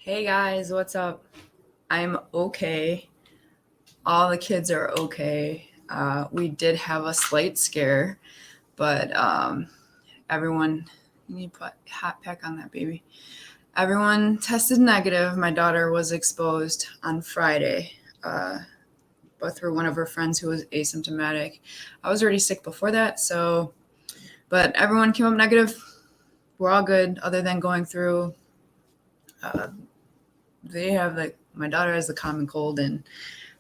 Hey guys, what's up? I'm okay. All the kids are okay. We did have a slight scare, but everyone, you need to put hot pack on that baby. Everyone tested negative. My daughter was exposed on Friday, but through one of her friends who was asymptomatic. I was already sick before that, but everyone came up negative. We're all good, other than going through. Uh, they have my daughter has the common cold, and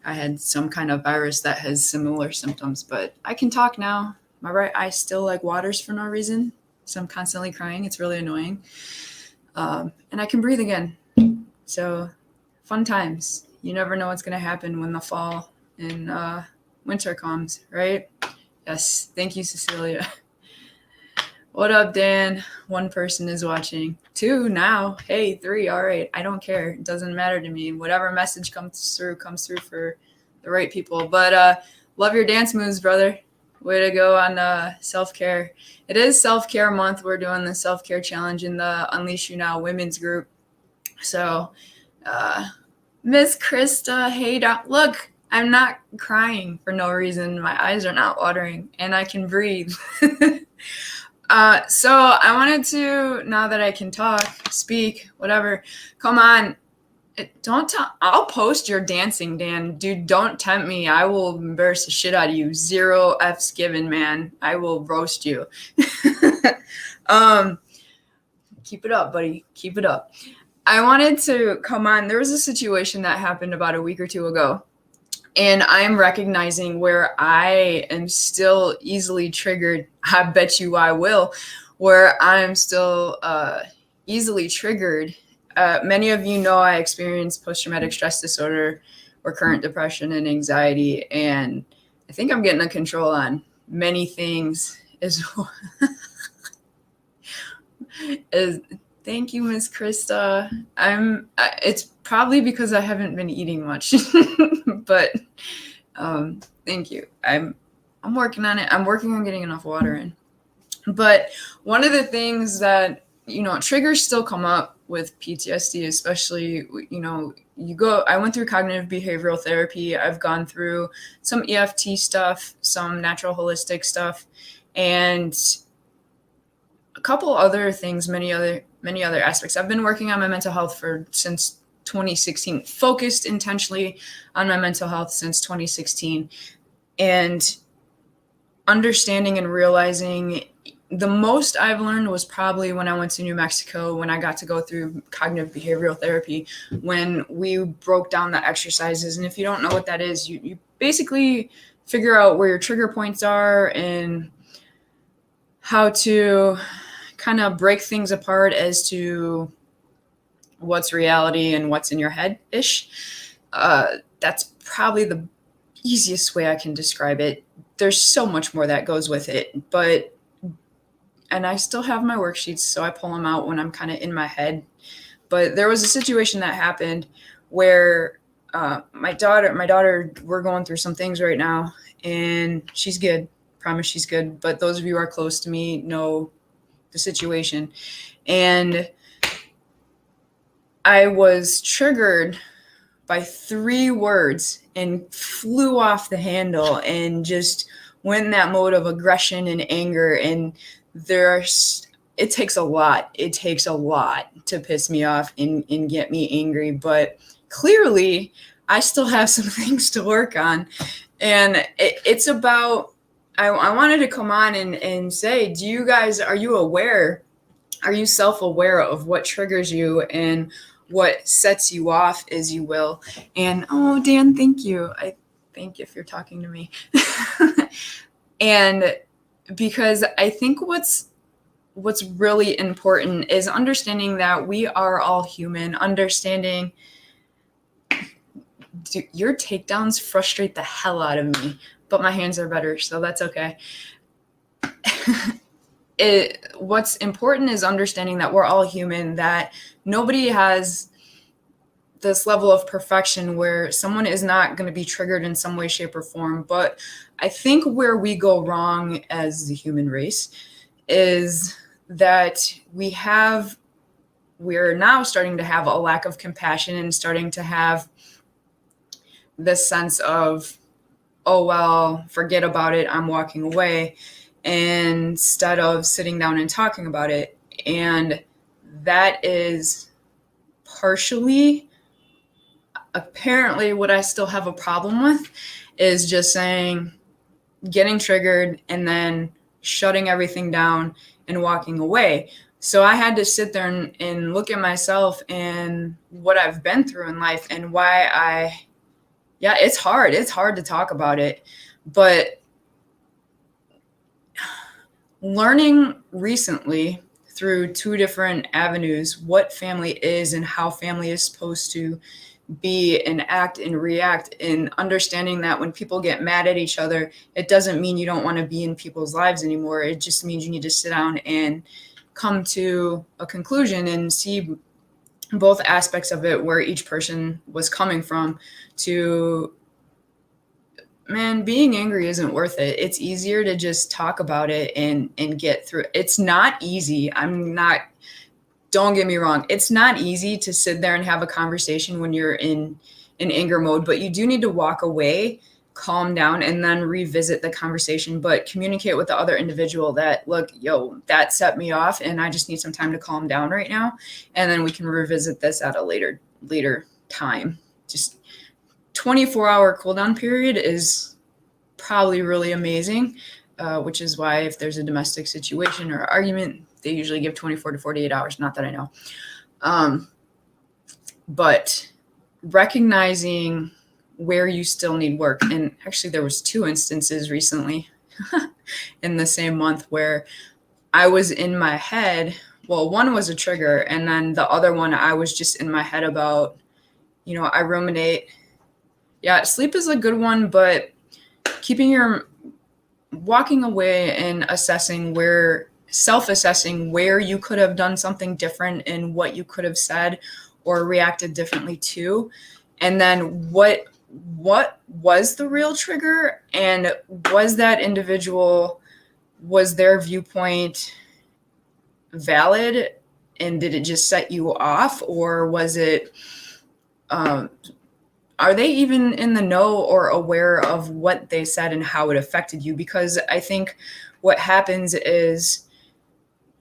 I had some kind of virus that has similar symptoms, but I can talk now. My right eye still waters for no reason, so I'm constantly crying. It's really annoying. And I can breathe again. So, fun times. You never know what's going to happen when the fall and winter comes, right? Yes. Thank you, Cecilia. What up, Dan? One person is watching. 2 now. Hey, 3. All right. I don't care. It doesn't matter to me. Whatever message comes through for the right people. But love your dance moves, brother. Way to go on self-care. It is self-care month. We're doing the self-care challenge in the Unleash You Now women's group. So, Miss Krista, hey, look, I'm not crying for no reason. My eyes are not watering, and I can breathe. So I wanted to, now that I can talk, speak, whatever, come on. I'll post your dancing, Dan. Dude, don't tempt me. I will embarrass the shit out of you. 0 F's given, man. I will roast you. Keep it up, buddy. Keep it up. I wanted to come on. There was a situation that happened about a week or 2 ago, and I'm recognizing where I am still easily triggered. I bet you I will. Where I'm still easily triggered. Many of you know I experience post-traumatic stress disorder, recurrent depression, and anxiety, and I think I'm getting a control on many things as well. Thank you, Miss Krista. It's probably because I haven't been eating much, but thank you. I'm working on it. I'm working on getting enough water in. But one of the things that, triggers still come up with PTSD, especially, I went through cognitive behavioral therapy. I've gone through some EFT stuff, some natural holistic stuff, and a couple other things, many other aspects. I've been working on my mental health since 2016, focused intentionally on my mental health since 2016, and understanding and realizing the most I've learned was probably when I went to New Mexico, when I got to go through cognitive behavioral therapy, when we broke down the exercises. And if you don't know what that is, you basically figure out where your trigger points are and how to kind of break things apart as to what's reality and what's in your head-ish. That's probably the easiest way I can describe it. There's so much more that goes with it, and I still have my worksheets, so I pull them out when I'm kind of in my head. But there was a situation that happened where my daughter, we're going through some things right now, and she's good. Promise she's good. But those of you who are close to me know the situation. And I was triggered by 3 words and flew off the handle and just went in that mode of aggression and anger. And it takes a lot. It takes a lot to piss me off and get me angry. But clearly, I still have some things to work on. And it's about, I wanted to come on and say, are you aware? Are you self-aware of what triggers you and what sets you off, as you will? And, oh, Dan, thank you. I thank you if you're talking to me. And because I think what's really important is understanding that we are all human, understanding your takedowns frustrate the hell out of me, but my hands are better, so that's okay. What's important is understanding that we're all human, that nobody has this level of perfection where someone is not going to be triggered in some way, shape, or form. But I think where we go wrong as the human race is that we have we're now starting to have a lack of compassion and starting to have this sense of, oh, well, forget about it, I'm walking away, instead of sitting down and talking about it. And that is partially, apparently, what I still have a problem with is just saying, getting triggered and then shutting everything down and walking away. So I had to sit there and look at myself and what I've been through in life and why it's hard. It's hard to talk about it. But learning recently through two different avenues what family is and how family is supposed to be and act and react, and understanding that when people get mad at each other, it doesn't mean you don't want to be in people's lives anymore. It just means you need to sit down and come to a conclusion and see both aspects of it, where each person was coming from. To, man, being angry isn't worth it. It's easier to just talk about it and get through. It's not easy. Don't get me wrong. It's not easy to sit there and have a conversation when you're in anger mode, but you do need to walk away, calm down, and then revisit the conversation, but communicate with the other individual that, look, yo, that set me off and I just need some time to calm down right now. And then we can revisit this at a later time. Just 24-hour cooldown period is probably really amazing, which is why if there's a domestic situation or argument, they usually give 24 to 48 hours. Not that I know. But recognizing where you still need work. And actually there was 2 instances recently in the same month where I was in my head. Well, one was a trigger, and then the other one, I was just in my head about, I ruminate. Yeah, sleep is a good one, but walking away and self-assessing where you could have done something different and what you could have said or reacted differently to. And then what was the real trigger, and was that individual, was their viewpoint valid, and did it just set you off, or was it, are they even in the know or aware of what they said and how it affected you? Because I think what happens is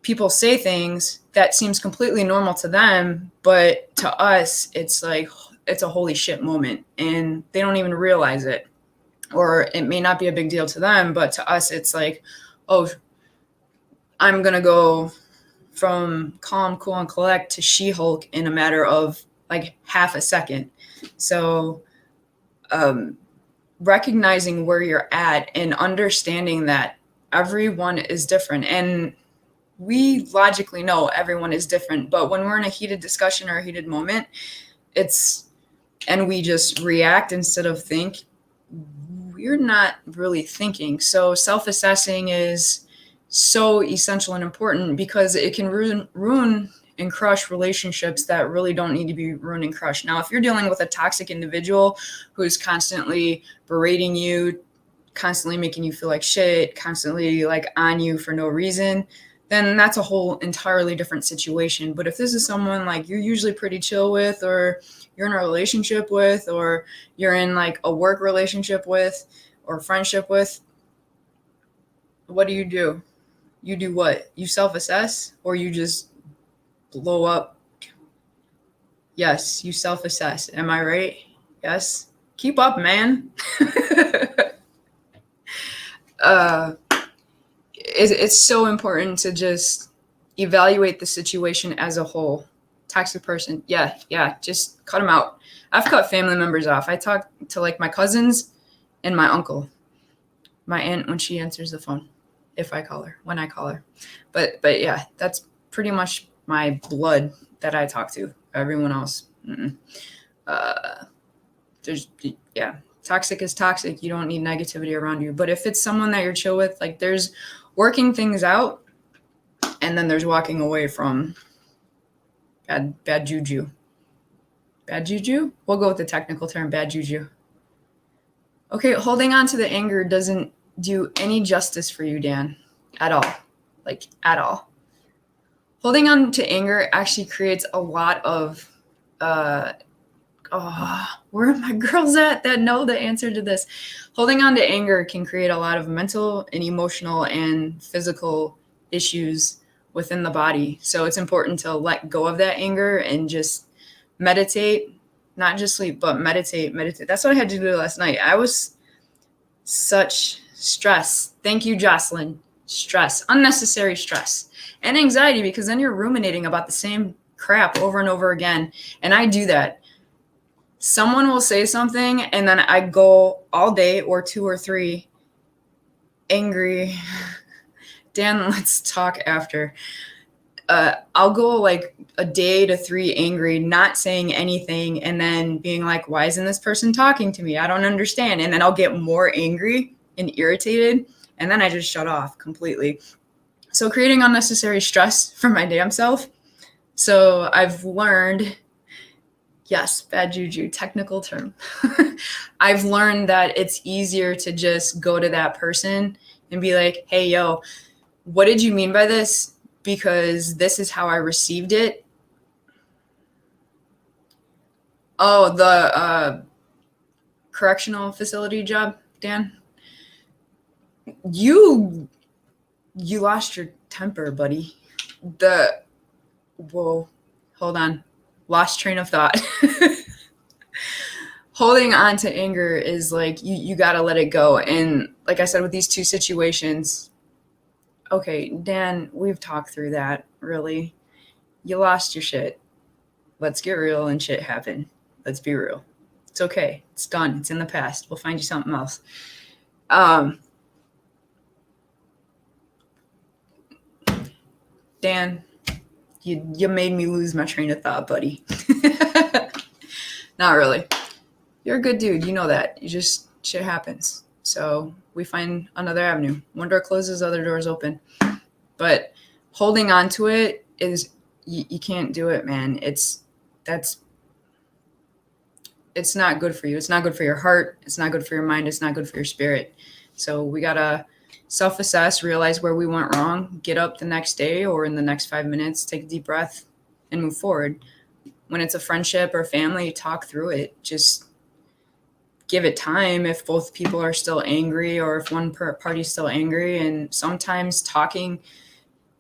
people say things that seems completely normal to them, but to us, it's like, it's a holy shit moment, and they don't even realize it. Or it may not be a big deal to them, but to us, it's like, oh, I'm going to go from calm, cool, and collect to She-Hulk in a matter of like half a second. So recognizing where you're at and understanding that everyone is different. And we logically know everyone is different, but when we're in a heated discussion or a heated moment, and we just react instead of think, we're not really thinking. So self-assessing is so essential and important, because it can ruin and crush relationships that really don't need to be ruined and crushed. Now, if you're dealing with a toxic individual who's constantly berating you, constantly making you feel like shit, constantly like on you for no reason, then that's a whole entirely different situation. But if this is someone like you're usually pretty chill with, or you're in a relationship with, or you're in like a work relationship with, or friendship with, what do? You do what? You self-assess, or you just blow up? Yes, you self-assess. Am I right? Yes. Keep up, man. It's so important to just evaluate the situation as a whole. Toxic person, yeah, just cut them out. I've cut family members off. I talk to like my cousins and my uncle, my aunt when she answers the phone, when I call her. But yeah, that's pretty much my blood that I talk to. Everyone else, toxic is toxic. You don't need negativity around you. But if it's someone that you're chill with, like there's working things out, and then there's walking away from bad juju. Bad juju? We'll go with the technical term, bad juju. Okay, holding on to the anger doesn't do any justice for you, Dan, at all. Like, at all. holding on to anger actually creates a lot of where are my girls at that know the answer to this? Holding on to anger can create a lot of mental and emotional and physical issues within the body. So it's important to let go of that anger and just meditate, not just sleep, but meditate. That's what I had to do last night. I was such stress. Thank you, Jocelyn. Stress, unnecessary stress and anxiety, because then you're ruminating about the same crap over and over again. And I do that. Someone will say something and then I go all day or 2 or 3 angry. Dan, let's talk after. I'll go like a day to 3 angry, not saying anything, and then being like, why isn't this person talking to me? I don't understand. And then I'll get more angry and irritated, and then I just shut off completely. So creating unnecessary stress for my damn self. So I've learned, yes, bad juju, technical term. I've learned that it's easier to just go to that person and be like, hey, yo, what did you mean by this? Because this is how I received it. Oh, the correctional facility job, Dan. You lost your temper, buddy. Whoa, hold on. Lost train of thought. Holding on to anger is like, you got to let it go. And like I said, with these 2 situations, okay, Dan, we've talked through that, really. You lost your shit. Let's get real and shit happened. Let's be real. It's okay. It's done. It's in the past. We'll find you something else. Dan, you made me lose my train of thought, buddy. Not really. You're a good dude. You know that. You just, shit happens. So we find another avenue. One door closes, other doors open. But holding on to it is, you can't do it, man. It's not good for you. It's not good for your heart. It's not good for your mind. It's not good for your spirit. So we got to self-assess, realize where we went wrong, get up the next day or in the next 5 minutes, take a deep breath and move forward. When it's a friendship or family, talk through it. Just give it time if both people are still angry or if one party's still angry. And sometimes talking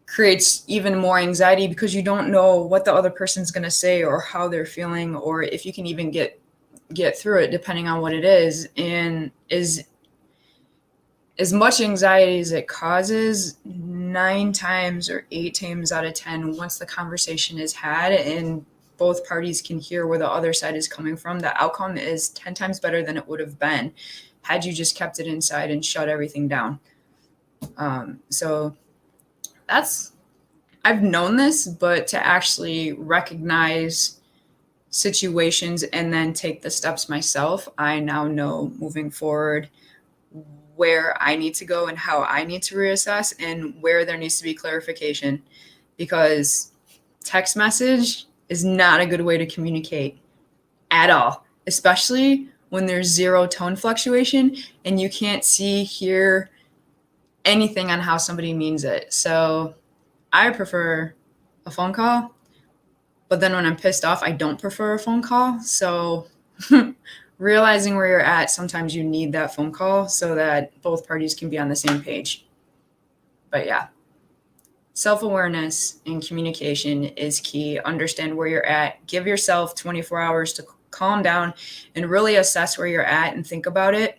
creates even more anxiety because you don't know what the other person's going to say or how they're feeling, or if you can even get through it, depending on what it is. And as much anxiety as it causes, 9 times or 8 times out of 10, once the conversation is had and both parties can hear where the other side is coming from, the outcome is 10 times better than it would have been had you just kept it inside and shut everything down. So I've known this, but to actually recognize situations and then take the steps myself, I now know moving forward where I need to go and how I need to reassess and where there needs to be clarification, because text message is not a good way to communicate at all, especially when there's 0 tone fluctuation and you can't see, hear anything on how somebody means it. So I prefer a phone call, but then when I'm pissed off, I don't prefer a phone call. So realizing where you're at, sometimes you need that phone call so that both parties can be on the same page. But yeah, self-awareness and communication is key. Understand where you're at. Give yourself 24 hours to calm down and really assess where you're at and think about it.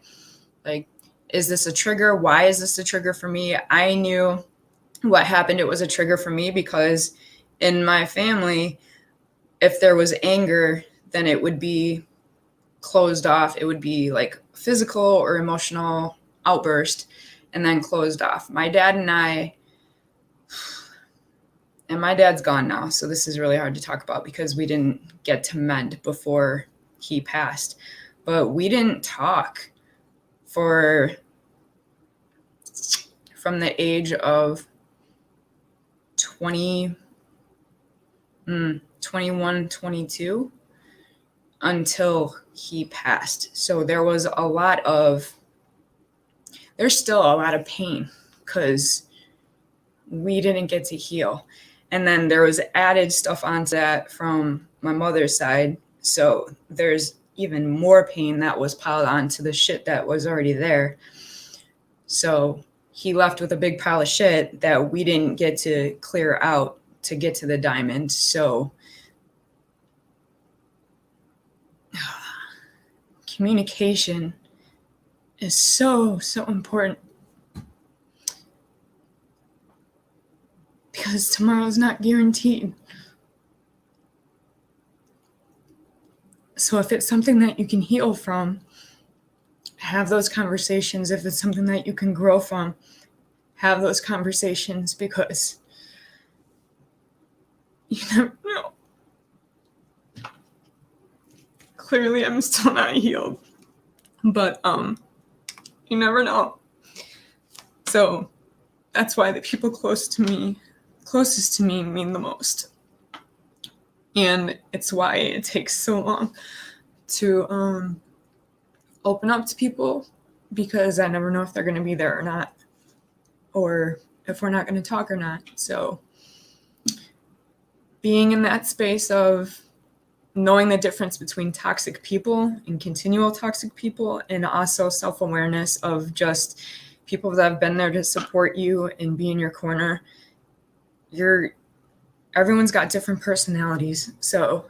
Like, is this a trigger? Why is this a trigger for me? I knew what happened. It was a trigger for me because in my family, if there was anger, then it would be closed off. It would be like physical or emotional outburst and then closed off. My dad and I, and my dad's gone now, so this is really hard to talk about because we didn't get to mend before he passed. But we didn't talk from the age of 21, 22 until he passed. So there's still a lot of pain because we didn't get to heal. And then there was added stuff onto that from my mother's side. So there's even more pain that was piled onto the shit that was already there. So he left with a big pile of shit that we didn't get to clear out to get to the diamond. So communication is so important, because tomorrow's not guaranteed. So if it's something that you can heal from, have those conversations. If it's something that you can grow from, have those conversations, because you never know. Clearly, I'm still not healed, but you never know. So that's why the people closest to me mean the most. And it's why it takes so long to open up to people, because I never know if they're going to be there or not, or if we're not going to talk or not. So being in that space of knowing the difference between toxic people and continual toxic people, and also self-awareness of just people that have been there to support you and be in your corner. Everyone's got different personalities. So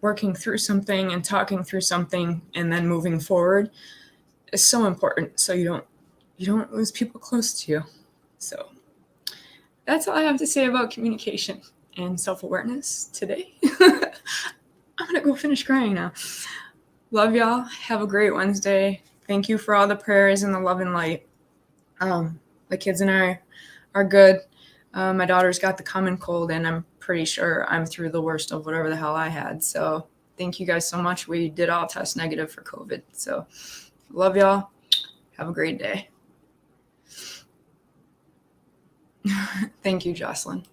working through something and talking through something and then moving forward is so important, so you don't lose people close to you. So that's all I have to say about communication and self-awareness today. I'm going to go finish crying now. Love y'all. Have a great Wednesday. Thank you for all the prayers and the love and light. The kids and I are good. My daughter's got the common cold, and I'm pretty sure I'm through the worst of whatever the hell I had. So thank you guys so much. We did all test negative for COVID. So love y'all. Have a great day. Thank you, Jocelyn.